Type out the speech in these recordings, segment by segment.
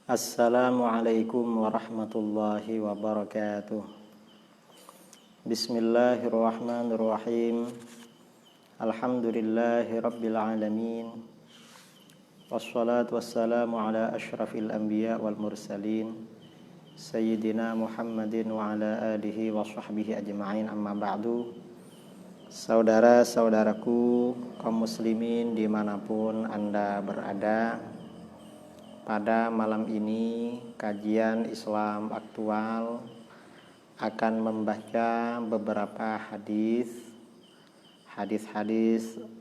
Assalamualaikum warahmatullahi wabarakatuh. Bismillahirrahmanirrahim. Alhamdulillahi rabbil alamin. Wassalatu wassalamu ala asyrafil anbiya wal mursalin Sayyidina Muhammadin wa ala alihi wa sahbihi ajma'in, amma ba'du. Saudara-saudaraku kaum muslimin dimanapun Anda berada, pada malam ini kajian Islam aktual akan membaca beberapa hadis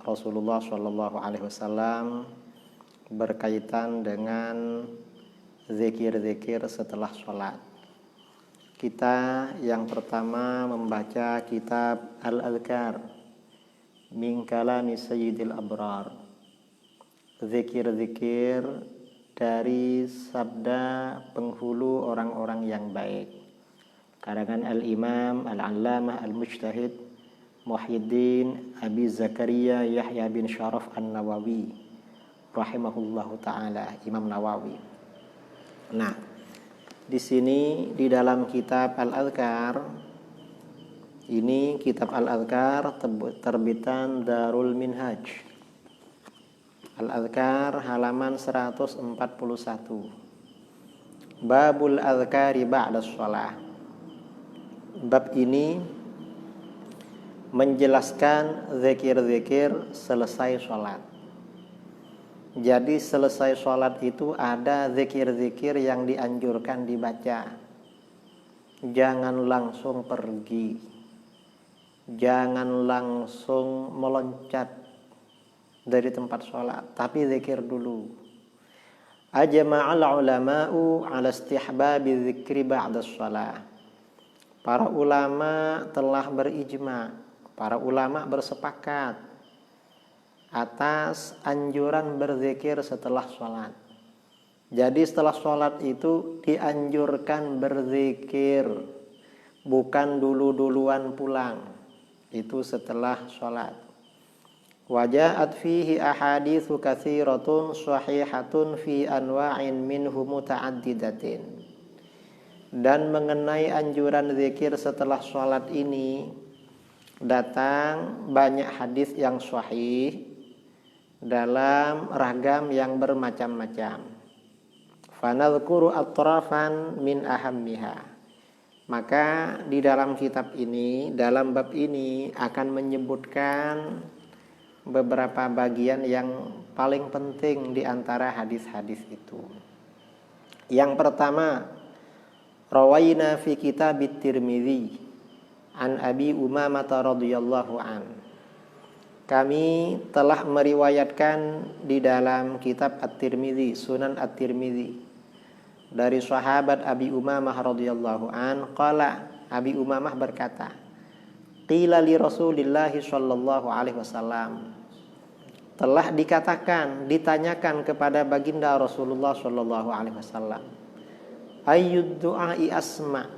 Rasulullah SAW berkaitan dengan zikir-zikir setelah sholat. Kita yang pertama membaca kitab Al-Adhkar min kalami Sayyidil Abrar, zikir-zikir dari sabda penghulu orang-orang yang baik, karangan Al-Imam Al-Allamah Al-Mujtahid Muhyiddin Abi Zakaria Yahya bin Sharaf An-Nawawi rahimahullahu ta'ala, Imam Nawawi. Nah, di sini di dalam kitab Al-Adhkar ini, kitab Al-Adhkar terbitan Darul Minhaj, Al-Adhkar halaman 141. Babul Adhkari ba'da shalah. Bab ini menjelaskan zikir-zikir selesai sholat. Jadi selesai sholat itu ada zikir-zikir yang dianjurkan dibaca. Jangan langsung pergi, jangan langsung meloncat dari tempat sholat, tapi zikir dulu. Ajma'al ulama'u ala istihbabi zikri ba'da shalah. Para ulama telah berijma, para ulama bersepakat atas anjuran berzikir setelah sholat. Jadi setelah sholat itu dianjurkan berzikir, bukan dulu-duluan pulang, itu setelah sholat. Waja'at fihi ahaditsu katsiratun shahihatun fi anwa'in minhu muta'addidatin. Dan mengenai anjuran zikir setelah sholat ini datang banyak hadis yang sahih dalam ragam yang bermacam-macam. Fanadhkuru atrafan min ahammiha. Maka di dalam kitab ini, dalam bab ini akan menyebutkan beberapa bagian yang paling penting di antara hadis-hadis itu. Yang pertama, rawaina fi kitab At-Tirmidzi an Abi Umamah radhiyallahu an. Kami telah meriwayatkan di dalam kitab At-Tirmidzi, Sunan At-Tirmidzi, dari sahabat Abi Umamah radhiyallahu an, qala, Abi Umamah berkata, qila li Rasulillah sallallahu alaihi wasallam, telah dikatakan, ditanyakan kepada baginda Rasulullah sallallahu alaihi wasallam, ayyud du'ai asma,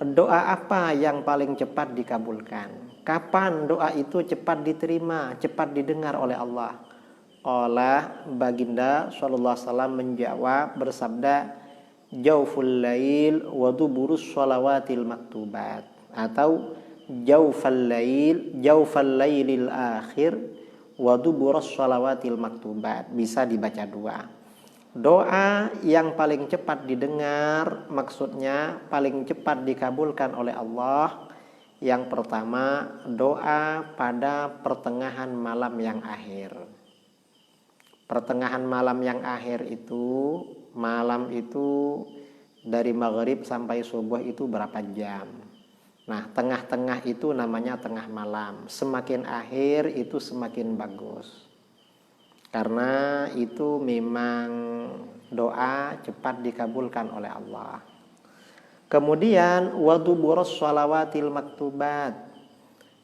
doa apa yang paling cepat dikabulkan? Kapan doa itu cepat diterima, cepat didengar oleh Allah? Qala, baginda sallallahu alaihi wasallam menjawab bersabda, jauful lail wa duburus shalawatil maktubat, atau jaufal lailil akhir wa duburus shalawatil maktubat. Bisa dibaca dua. Doa yang paling cepat didengar, maksudnya paling cepat dikabulkan oleh Allah. Yang pertama, doa pada pertengahan malam yang akhir. Pertengahan malam yang akhir itu, malam itu dari maghrib sampai subuh itu berapa jam? Nah, tengah-tengah itu namanya tengah malam. Semakin akhir itu semakin bagus, karena itu memang doa cepat dikabulkan oleh Allah. Kemudian waduburus shalawatil maktubat,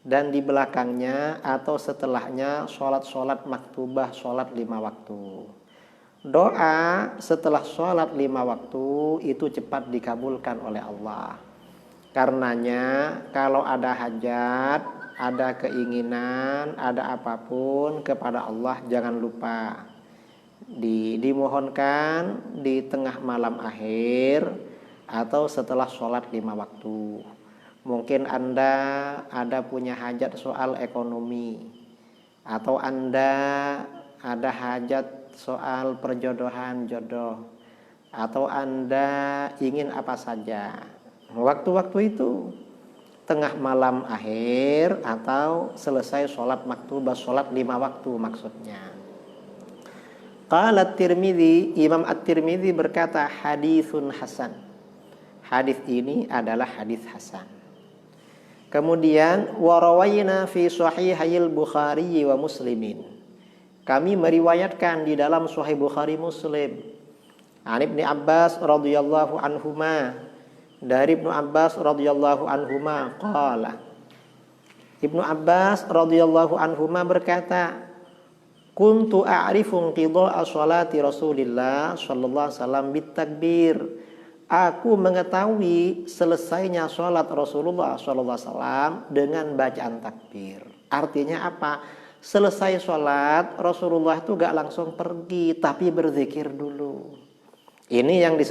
dan di belakangnya atau setelahnya sholat-sholat maktubah, sholat 5 waktu. Doa setelah sholat 5 waktu itu cepat dikabulkan oleh Allah. Karenanya kalau ada hajat, ada keinginan, ada apapun kepada Allah, jangan lupa Dimohonkan di tengah malam akhir atau setelah sholat 5 waktu. Mungkin Anda ada punya hajat soal ekonomi, atau Anda ada hajat soal perjodohan jodoh, atau Anda ingin apa saja. Waktu-waktu itu tengah malam akhir atau selesai sholat maktubah, sholat 5 waktu maksudnya. Qala At-Tirmidzi, Imam At-Tirmidzi berkata haditsun hasan. Hadis ini adalah hadis hasan. Kemudian warawayna fi sahihayil Bukhari wa Muslimin. Kami meriwayatkan di dalam Sahih Bukhari Muslim. An Ibnu Abbas radhiyallahu anhuma, dari Ibnu Abbas radhiyallahu anhuma qala. Ibnu Abbas radhiyallahu anhuma berkata, kuntu a'rifu qidha'a sholati Rasulillah sallallahu alaihi wasallam bitakbir. Aku mengetahui selesainya sholat Rasulullah sallallahu alaihi wasallam dengan bacaan takbir. Artinya apa? Selesai sholat Rasulullah itu gak langsung pergi, tapi berzikir dulu. Ini yang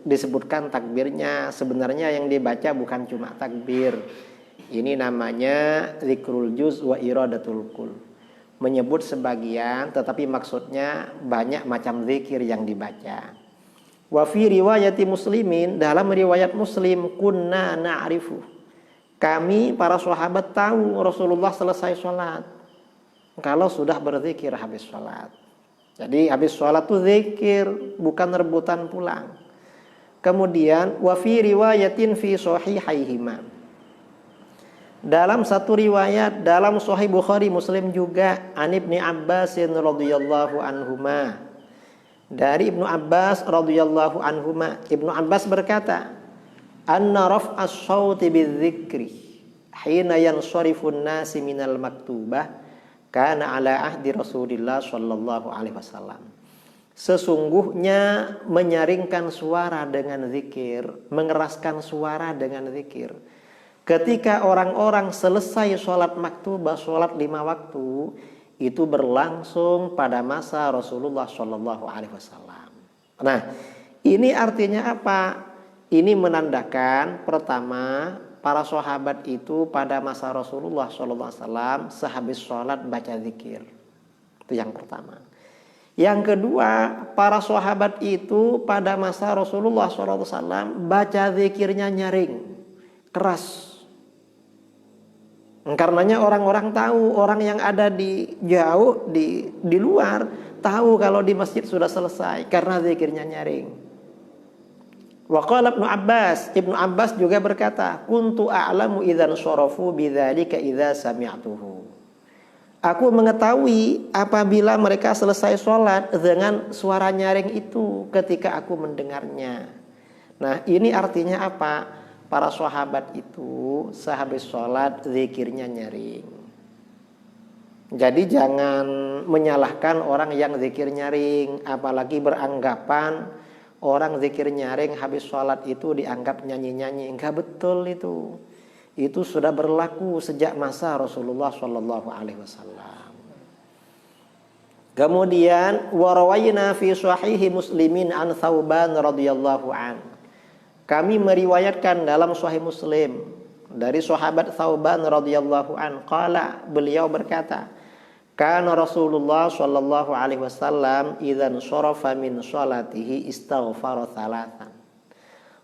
disebutkan takbirnya. Sebenarnya yang dibaca bukan cuma takbir. Ini namanya zikrul juz wa iradatul kul. Menyebut sebagian tetapi maksudnya banyak macam zikir yang dibaca. Wa fi riwayati Muslimin, dalam riwayat Muslim, kunna na'rifu. Kami para sahabat tahu Rasulullah selesai sholat kalau sudah berzikir habis sholat. Jadi habis sholat itu zikir, bukan rebutan pulang. Kemudian wa fi riwayatin fi sahihaihima, dalam satu riwayat dalam Sahih Bukhari Muslim juga, an Ibnu Abbas radhiyallahu anhuma, dari Ibnu Abbas radhiyallahu anhuma, Ibnu Abbas berkata, anna raf'as shauti bidzikri hina yanshurifun nasi minal maktubah kana ala ahdi Rasulillah sallallahu alaihi wasallam. Sesungguhnya menyaringkan suara dengan zikir, mengeraskan suara dengan zikir, ketika orang-orang selesai sholat maktubah, sholat 5 waktu, itu berlangsung pada masa Rasulullah Shallallahu Alaihi Wasallam. Nah, ini artinya apa? Ini menandakan pertama, para sahabat itu pada masa Rasulullah Shallallahu Alaihi Wasallam sehabis sholat baca zikir. Itu yang pertama. Yang kedua, para sahabat itu pada masa Rasulullah Shallallahu Alaihi Wasallam baca zikirnya nyaring, keras. Karenanya orang-orang tahu, orang yang ada di jauh di luar tahu kalau di masjid sudah selesai karena zikirnya nyaring. Wa qala Ibnu Abbas juga berkata, kuntu a'lamu idzan syarafu bidzalika idza sami'tuhu. Aku mengetahui apabila mereka selesai sholat dengan suara nyaring itu ketika aku mendengarnya. Nah, ini artinya apa? Para sahabat itu sehabis sholat zikirnya nyaring. Jadi jangan menyalahkan orang yang zikir nyaring, apalagi beranggapan orang zikir nyaring habis sholat itu dianggap nyanyi-nyanyi. Enggak betul itu. Itu sudah berlaku sejak masa Rasulullah Shallallahu Alaihi Wasallam. Kemudian warawayna fi sahihi Muslimin an Thauban radhiyallahu an. Kami meriwayatkan dalam Sahih Muslim dari sahabat Thauban radhiyallahu an, qala, beliau berkata, kana Rasulullah sallallahu alaihi wasallam idzan sharafa min sholatihi istaghfara thalathan.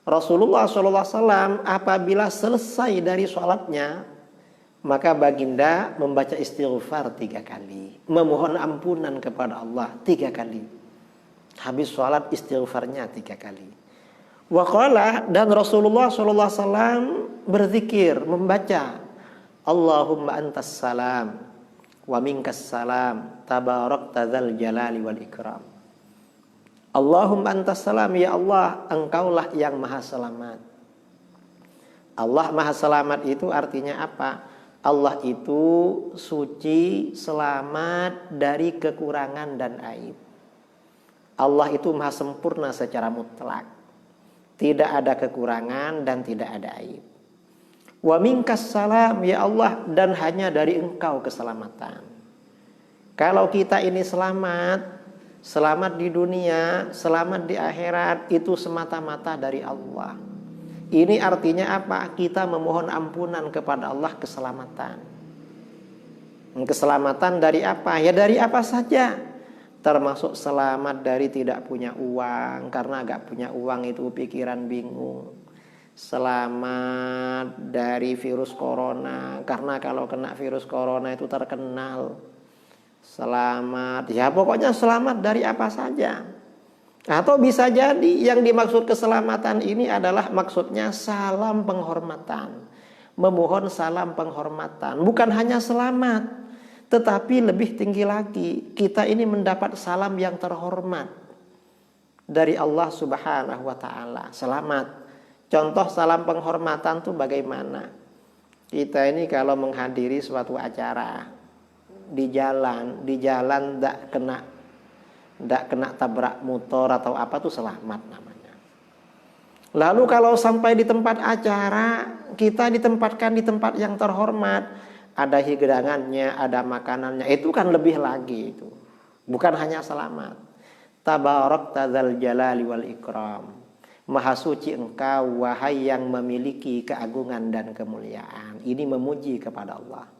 Rasulullah sallallahu alaihi wasallam apabila selesai dari sholatnya, maka baginda membaca istighfar 3 kali, memohon ampunan kepada Allah 3 kali. Habis sholat istighfarnya 3 kali. Wa qala, dan Rasulullah sallallahu alaihi wasallam berzikir, membaca Allahumma antas salam wa minkas salam tabarakta dzal jalali wal ikram. Allahumma antas salam, ya Allah, engkaulah yang maha selamat. Allah maha selamat itu artinya apa? Allah itu suci, selamat dari kekurangan dan aib. Allah itu maha sempurna secara mutlak. Tidak ada kekurangan dan tidak ada aib. Wa minkas salam, ya Allah, dan hanya dari engkau keselamatan. Kalau kita ini selamat, Selamat di dunia, selamat di akhirat, itu semata-mata dari Allah. Ini artinya apa? Kita memohon ampunan kepada Allah keselamatan. Keselamatan dari apa? Ya dari apa saja. Termasuk selamat dari tidak punya uang, karena gak punya uang itu pikiran bingung. Selamat dari virus corona, karena kalau kena virus corona itu terkenal. Selamat, ya pokoknya selamat dari apa saja. Atau bisa jadi yang dimaksud keselamatan ini adalah maksudnya salam penghormatan. Memohon salam penghormatan, bukan hanya selamat, tetapi lebih tinggi lagi, kita ini mendapat salam yang terhormat dari Allah Subhanahu wa ta'ala. Selamat. Contoh salam penghormatan itu bagaimana? Kita ini kalau menghadiri suatu acara di jalan tidak kena tabrak motor atau apa tuh selamat namanya. Lalu kalau sampai di tempat acara, kita ditempatkan di tempat yang terhormat, ada hidangannya, ada makanannya, itu kan lebih lagi itu. Bukan hanya selamat. Tabarakta dzal jalali wal ikram. Maha suci engkau wahai yang memiliki keagungan dan kemuliaan. Ini memuji kepada Allah.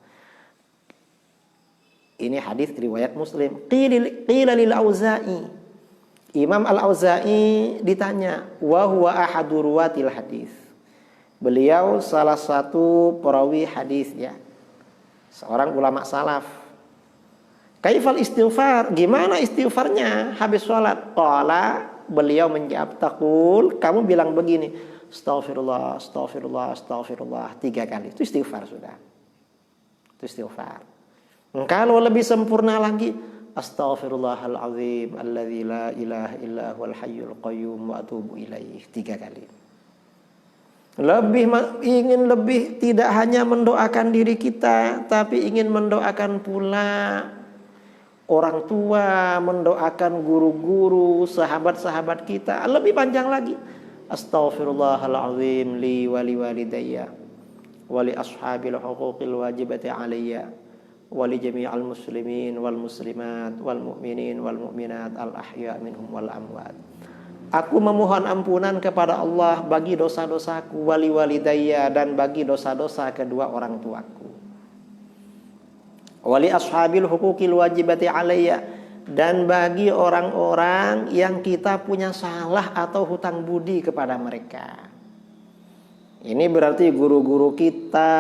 Ini hadis riwayat Muslim. Qila lil Auza'i. Imam Al-Auza'i ditanya, wa huwa ahadu ruwatil hadis. Beliau salah satu perawi hadis ya. Seorang ulama salaf. Kaifal istighfar? Gimana istighfarnya habis sholat? Qala, beliau menjawab, taqul, kamu bilang begini, astaghfirullah, astaghfirullah, astaghfirullah 3 kali. Itu istighfar sudah. Itu istighfar. Kalau lebih sempurna lagi, astaghfirullahalazim alladzi la ilaha illa huwal hayyul qayyum wa atubu ilaih 3 kali. Ingin lebih, tidak hanya mendoakan diri kita, tapi ingin mendoakan pula orang tua, mendoakan guru-guru, sahabat-sahabat kita. Lebih panjang lagi, astaghfirullahalazim li wa li walidayya wa li ashabil huquqil wajibati alayya wali jami'al muslimin wal muslimat wal mu'minin wal mu'minat al ahya minhum wal amwat. Aku memohon ampunan kepada Allah bagi dosa-dosaku, wali walidayya, dan bagi dosa-dosa kedua orang tuaku. Wali ashabil huquqil wajibati alayya, dan bagi orang-orang yang kita punya salah atau hutang budi kepada mereka. Ini berarti guru-guru kita,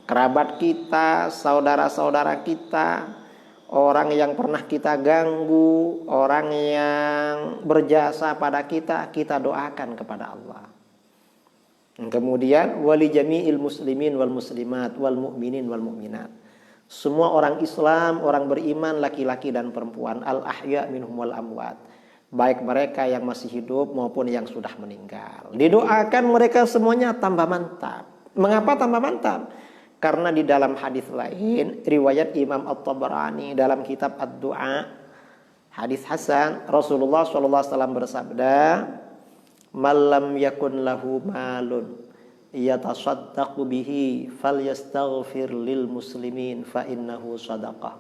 kerabat kita, saudara-saudara kita, orang yang pernah kita ganggu, orang yang berjasa pada kita, kita doakan kepada Allah. Kemudian wali jami'il muslimin wal muslimat wal mu'minin wal mu'minat. Semua orang Islam, orang beriman, laki-laki dan perempuan, al ahya minhum wal amwat, baik mereka yang masih hidup maupun yang sudah meninggal. Didoakan mereka semuanya tambah mantap. Mengapa tambah mantap? Karena di dalam hadis lain, riwayat Imam At-Tabarani dalam kitab Ad-Du'a, hadis hasan, Rasulullah SAW bersabda, "Malam yakun lahu malun yatasaddaqu bihi falyastaghfir lil muslimin fa innahu sadaqah."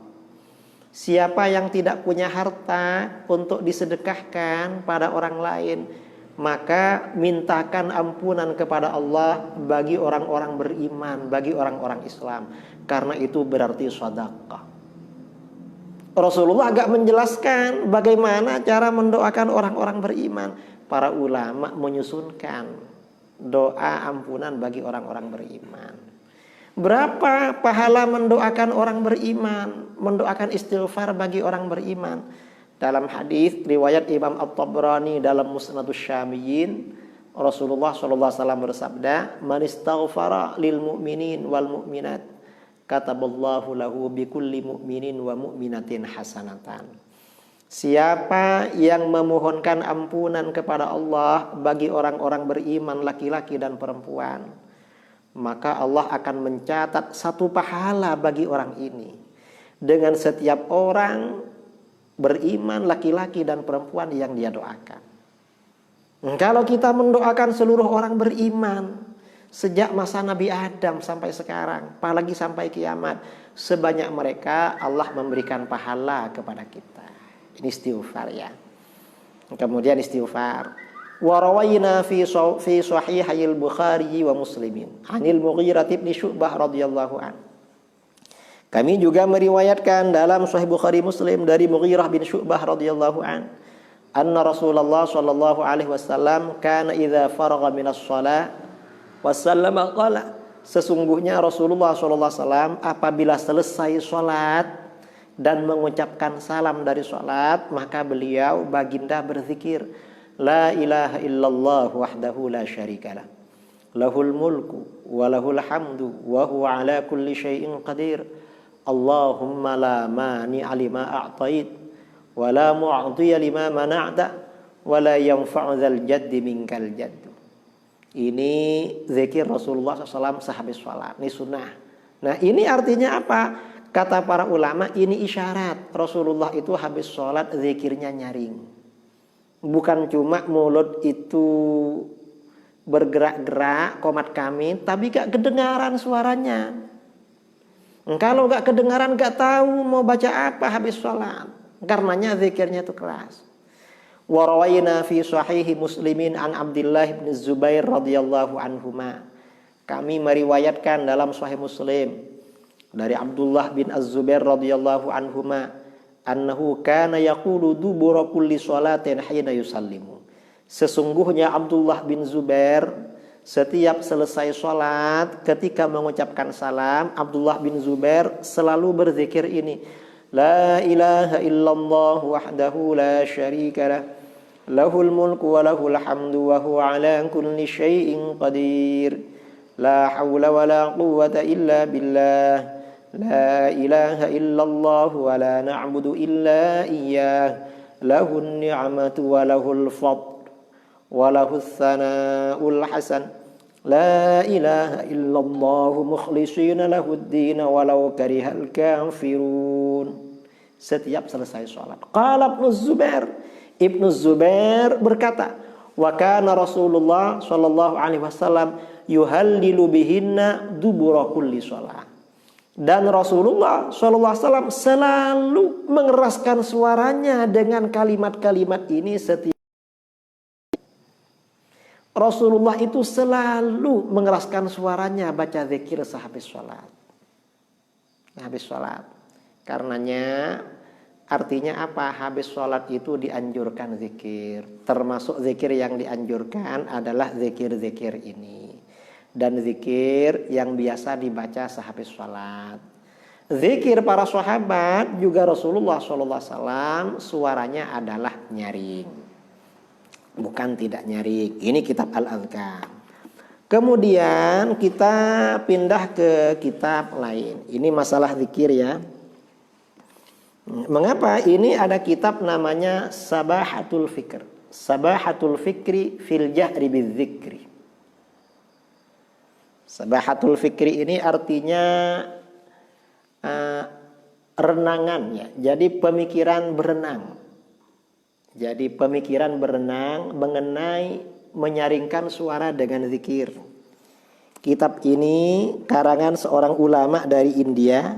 Siapa yang tidak punya harta untuk disedekahkan pada orang lain, maka mintakan ampunan kepada Allah bagi orang-orang beriman, bagi orang-orang Islam, karena itu berarti sedekah. Rasulullah agak menjelaskan bagaimana cara mendoakan orang-orang beriman. Para ulama menyusunkan doa ampunan bagi orang-orang beriman. Berapa pahala mendoakan orang beriman, mendoakan istighfar bagi orang beriman? Dalam hadis riwayat Imam At-Tabrani dalam Musnadus Syamiyyin, Rasulullah SAW bersabda, "Man istaghfara lil mu'minin wal mu'minat, kataballahu lahu bikulli mu'minin wa mu'minatin hasanatan." Siapa yang memohonkan ampunan kepada Allah bagi orang-orang beriman laki-laki dan perempuan, maka Allah akan mencatat 1 pahala bagi orang ini dengan setiap orang beriman laki-laki dan perempuan yang dia doakan. Kalau kita mendoakan seluruh orang beriman sejak masa Nabi Adam sampai sekarang, apalagi sampai kiamat, sebanyak mereka Allah memberikan pahala kepada kita. Ini istighfar ya. Kemudian istighfar. Wa rawayna fi sahihil Bukhari wa Muslimin anil Mughirah bin Syu'bah radhiyallahu an. Kami juga meriwayatkan dalam Sahih Bukhari Muslim dari Mughirah bin Syu'bah radhiyallahu an, anna Rasulullah sallallahu alaihi wasallam kana idza faragha minas shalah wa sallama qala, sesungguhnya Rasulullah sallallahu alaihi wasallam apabila selesai salat dan mengucapkan salam dari salat, maka beliau baginda berzikir, la ilaha illallah wahdahu la syarikalah, lahul mulku wa lahul hamdu wa huwa ala kulli syai'in qadir, Allahumma la mani'a lima a'tait wa la mu'tiya lima mana'ta wa la yanfa'u dzal jaddi minkal jadd. Ini zikir Rasulullah SAW sehabis sholat. Ini sunnah. Nah, ini artinya apa? Kata para ulama, ini isyarat Rasulullah itu habis sholat zikirnya nyaring. Bukan cuma mulut itu bergerak-gerak komat kami, tapi gak kedengaran suaranya. Kalau gak kedengaran, gak tahu mau baca apa habis sholat. Karenanya zikirnya itu keras. Wa rawayna fi sahihi Muslimin an Abdullah bin Zubair radhiyallahu anhuma. Kami meriwayatkan dalam Sahih Muslim dari Abdullah bin Az-Zubair radhiyallahu anhuma, annahu kana yaqulu dubura kulli sholatin hina yusallimu. Sesungguhnya Abdullah bin Zubair setiap selesai sholat, ketika mengucapkan salam, Abdullah bin Zubair selalu berzikir ini, la ilaha illallah wahdahu la syarikalah, lahul mulku wa lahul hamdu wa huwa ala kulli syai'in qadir, la hawla wa la quwwata illa billah, la ilaha illallah wa la na'budu illa iyyah, lahun ni'matu wa lahul fadl walahu tsana'ul hasan, la ilaha illallah mukhlishina lahuddin walau karihal kafirun. Setiap selesai sholat. Qala Ibnu Zubair berkata, wa kana Rasulullah sallallahu alaihi wasallam yuhallilu bihinna dubura kulli sholat. Dan Rasulullah sallallahu alaihi wasallam selalu mengeraskan suaranya dengan kalimat-kalimat ini setiap. Rasulullah itu selalu mengeraskan suaranya baca zikir sehabis sholat. Habis sholat. Karenanya artinya apa? Habis sholat itu dianjurkan zikir. Termasuk zikir yang dianjurkan adalah zikir-zikir ini. Dan zikir yang biasa dibaca sehabis sholat. Zikir para sahabat juga Rasulullah SAW suaranya adalah nyaring. Bukan tidak nyaring. Ini kitab Al-Adhkar. Kemudian kita pindah ke kitab lain. Ini masalah zikir ya. Mengapa? Ini ada kitab namanya Sabahatul Fikr. Sabahatul Fikri fil Jahri Bidzikri. Sabahatul Fikri ini artinya renangan ya. Jadi pemikiran berenang. Jadi pemikiran berenang mengenai menyaringkan suara dengan zikir. Kitab ini karangan seorang ulama dari India,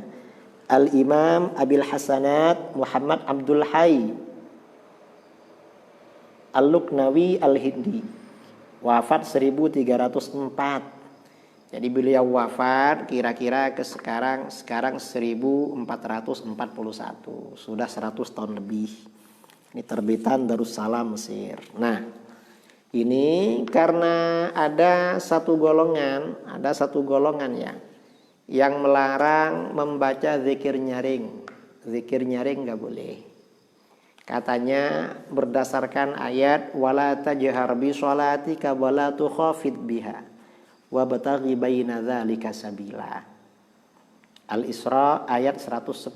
Al-Imam Abil Hasanat Muhammad Abdul Hayy Al-Luqnawi Al-Hindi. Wafat 1304. Jadi beliau wafat kira-kira sekarang 1441. Sudah 100 tahun lebih. Ini terbitan Darussalam Mesir. Nah, ini karena ada satu golongan ya yang melarang membaca zikir nyaring. Zikir nyaring nggak boleh. Katanya berdasarkan ayat wala tajhar bi sholatika wala tukhafid biha wabtaghi baina dzalika sabila. Al-Isra ayat 110.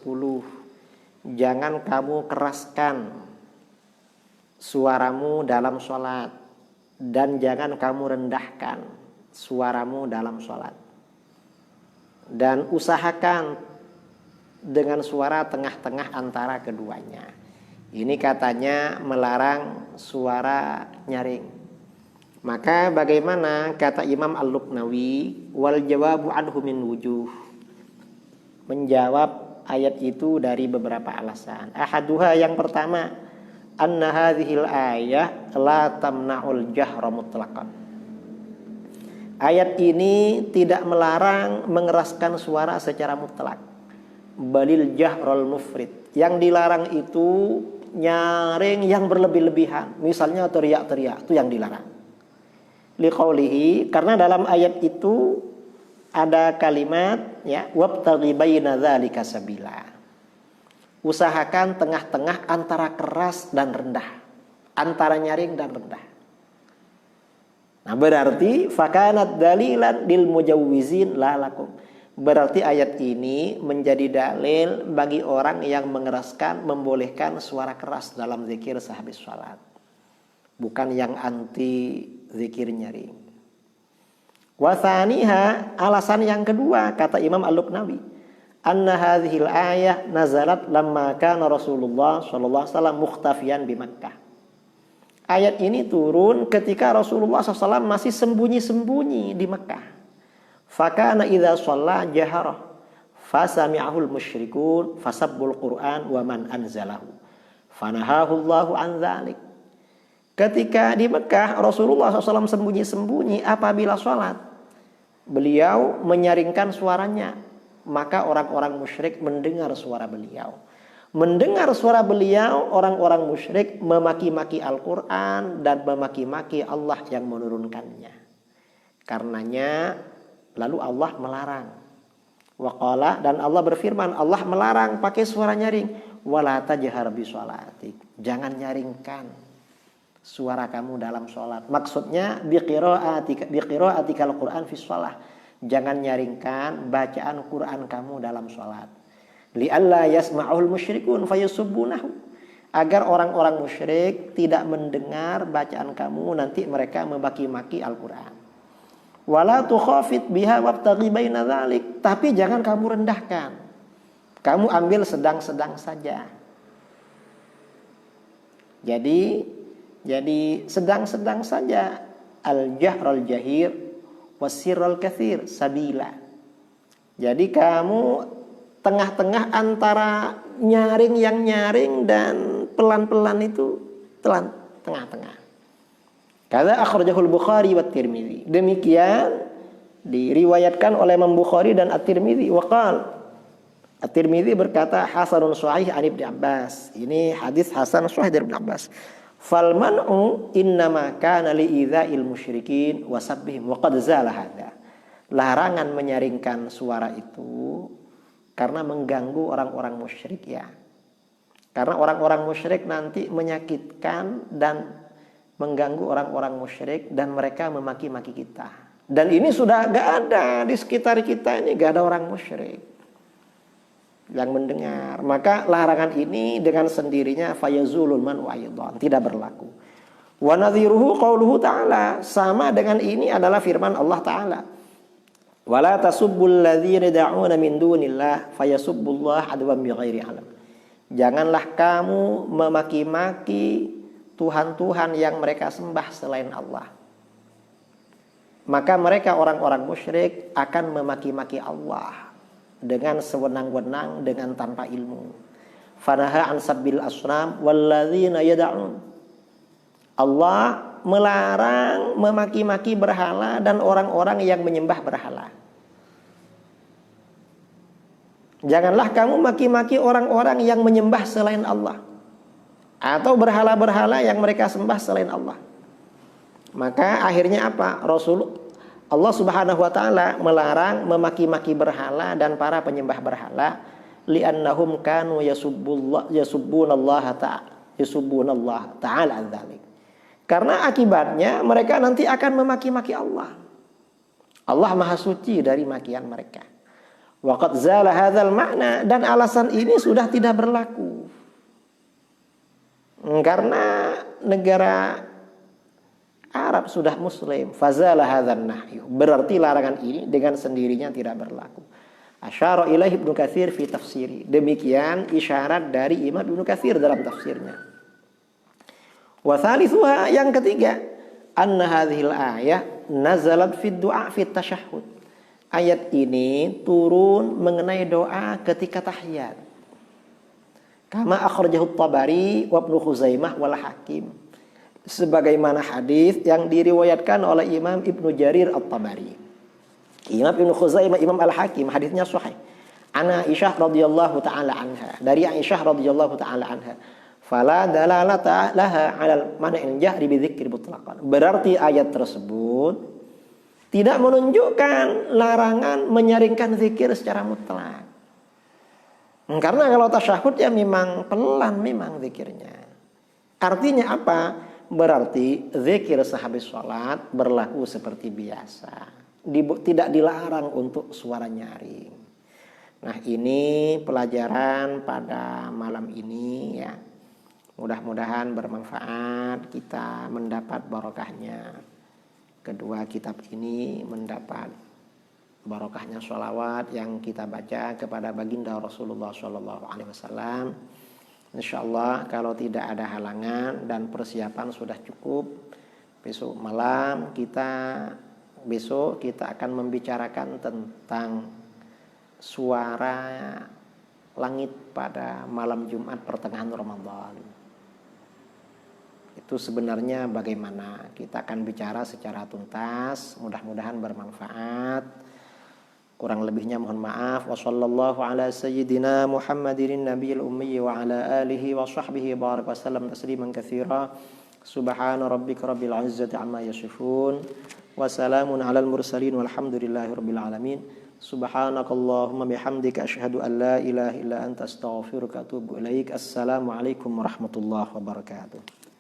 Jangan kamu keraskan suaramu dalam sholat dan jangan kamu rendahkan suaramu dalam sholat, dan usahakan dengan suara tengah-tengah antara keduanya. Ini katanya melarang suara nyaring. Maka bagaimana? Kata Imam Al-Luqnawi, wal jawabu anhu min wujuh. Menjawab ayat itu dari beberapa alasan. Ahaduha, yang pertama, anna hadhil ayah la tamna'ul jahra mutlaqan. Ayat ini tidak melarang mengeraskan suara secara mutlak. Balil jahrul mufrid. Yang dilarang itu nyaring yang berlebih-lebihan. Misalnya teriak-teriak, itu yang dilarang. Liqaulihi, karena dalam ayat itu ada kalimat ya, wabtaghi baina dzalika sabila. Usahakan tengah-tengah antara keras dan rendah, antara nyaring dan rendah. Nah, berarti fakanat dalilan lil mujawwizin la lakum. Berarti ayat ini menjadi dalil bagi orang yang mengeraskan, membolehkan suara keras dalam zikir sehabis salat. Bukan yang anti zikir nyaring. Wathaniha, alasan yang kedua, kata Imam Al-Luqnawi, anna hadhil ayah nazalat lamma kana Rasulullah sallallahu alaihi wasallam mukhtafiyan di Makkah. Ayat ini turun ketika Rasulullah SAW masih sembunyi-sembunyi di Makkah. Fakana idza shalla jahara fasami'ahul musyrikun fasabbul Qur'an wa man anzalahu fanahahu Allahu an dzalik. Ketika di Mekah Rasulullah SAW sembunyi-sembunyi apabila sholat, beliau menyaringkan suaranya, maka orang-orang musyrik mendengar suara beliau. Mendengar suara beliau, orang-orang musyrik memaki-maki Al-Quran dan memaki-maki Allah yang menurunkannya. Karenanya lalu Allah melarang. Waqala, dan Allah berfirman, Allah melarang pakai suara nyaring. Wala tajhar bi sholatik, jangan nyaringkan suara kamu dalam sholat. Maksudnya biqiraatika al-Quran fi sholah. Jangan nyaringkan bacaan Quran kamu dalam sholat. Li'alla yasma'ul musyrikun fayusubbunahu. Agar orang-orang musyrik tidak mendengar bacaan kamu, nanti mereka memaki-maki Al-Quran. Wala tukhafit biha wabtaghi baina dzalik. Tapi jangan kamu rendahkan. Kamu ambil sedang-sedang saja. Jadi sedang-sedang saja. Al-jahrul jahir wasirrul katsir sabila. Jadi kamu tengah-tengah antara nyaring yang nyaring dan pelan-pelan itu tengah-tengah. Kata akhrajahul Bukhari wa Tirmidzi. Demikian diriwayatkan oleh Imam Bukhari dan At-Tirmidzi. Waqal At-Tirmidzi berkata hasanun sahih an Ibnu Abbas. Ini hadis hasan sahih dari Ibnu Abbas. Fal man'u innama kana li idza'il musyrikin wa sabbihim wa qad zala hadza. Larangan menyaringkan suara itu karena mengganggu orang-orang musyrik ya. Karena orang-orang musyrik nanti menyakitkan dan mengganggu orang-orang musyrik dan mereka memaki-maki kita. Dan ini sudah gak ada di sekitar kita ini, gak ada orang musyrik yang mendengar. Maka larangan ini dengan sendirinya fayazulul man wa aidan, tidak berlaku. Wa nadhiruhu qauluhu ta'ala, sama dengan ini adalah firman Allah Ta'ala. Wala tasubbul ladzina yad'una min dunillah fayasubbullaha adwan bighairi alam. Janganlah kamu memaki-maki Tuhan-Tuhan yang mereka sembah selain Allah. Maka mereka orang-orang musyrik akan memaki-maki Allah dengan sewenang-wenang, dengan tanpa ilmu. Fanaha an sabbil asnam walladzina yad'un. Allah melarang memaki-maki berhala dan orang-orang yang menyembah berhala. Janganlah kamu maki-maki orang-orang yang menyembah selain Allah atau berhala-berhala yang mereka sembah selain Allah. Maka akhirnya apa? Allah Subhanahu wa taala melarang memaki-maki berhala dan para penyembah berhala, li'annahum kanu yasubbunallaha ta'ala an dzalik. Karena akibatnya mereka nanti akan memaki-maki Allah. Allah Maha Suci dari makian mereka. Waqad zala hadzal makna, dan alasan ini sudah tidak berlaku. Karena negara Arab sudah muslim, fazala hadzal nahyu. Berarti larangan ini dengan sendirinya tidak berlaku. Asyara ilaihi Ibnu Katsir fi tafsiri. Demikian isyarat dari Imam Ibnu Katsir dalam tafsirnya. Wa thalithuha, yang ketiga, anna hadhil ayah nazalat fi du'a fi tasyahhud. Ayat ini turun mengenai doa ketika tahiyat. Kama akhrajahu Tabari wa Ibnu Khuzaimah wal Hakim. Sebagaimana hadis yang diriwayatkan oleh Imam Ibnu Jarir At-Tabari. Imam Ibnu Khuzaimah, Imam Al-Hakim, hadisnya sahih. Ana Aisyah radhiyallahu taala anha. Dari Aisyah radhiyallahu taala anha. Fala dalalata laha 'alal man'il jahri bi dzikri mutlaqan. Berarti ayat tersebut tidak menunjukkan larangan menyaringkan zikir secara mutlak. Karena kalau tasyahud ya memang pelan memang zikirnya. Artinya apa? Berarti zikir sehabis sholat berlaku seperti biasa. Tidak dilarang untuk suara nyaring. Nah ini pelajaran pada malam ini ya. Mudah-mudahan bermanfaat, kita mendapat barokahnya. Kedua kitab ini mendapat barokahnya sholawat yang kita baca kepada baginda Rasulullah SAW. Insyaallah kalau tidak ada halangan dan persiapan sudah cukup, besok malam kita akan membicarakan tentang suara langit pada malam Jumat pertengahan Ramadan. Itu sebenarnya bagaimana, kita akan bicara secara tuntas, mudah-mudahan bermanfaat. Kurang lebihnya mohon maaf. Wassallallahu ala sayyidina Muhammadin nabiyil ummi wa ala alihi wa sahbihi barik wasallam tasliman katsira. Subhana rabbika rabbil izzati amma yasifun wa salamun alal mursalin walhamdulillahi rabbil alamin. Subhanakallahumma bihamdika asyhadu an la ilaha illa anta astaghfiruka wa atubu ilaik. Assalamualaikum warahmatullahi wabarakatuh.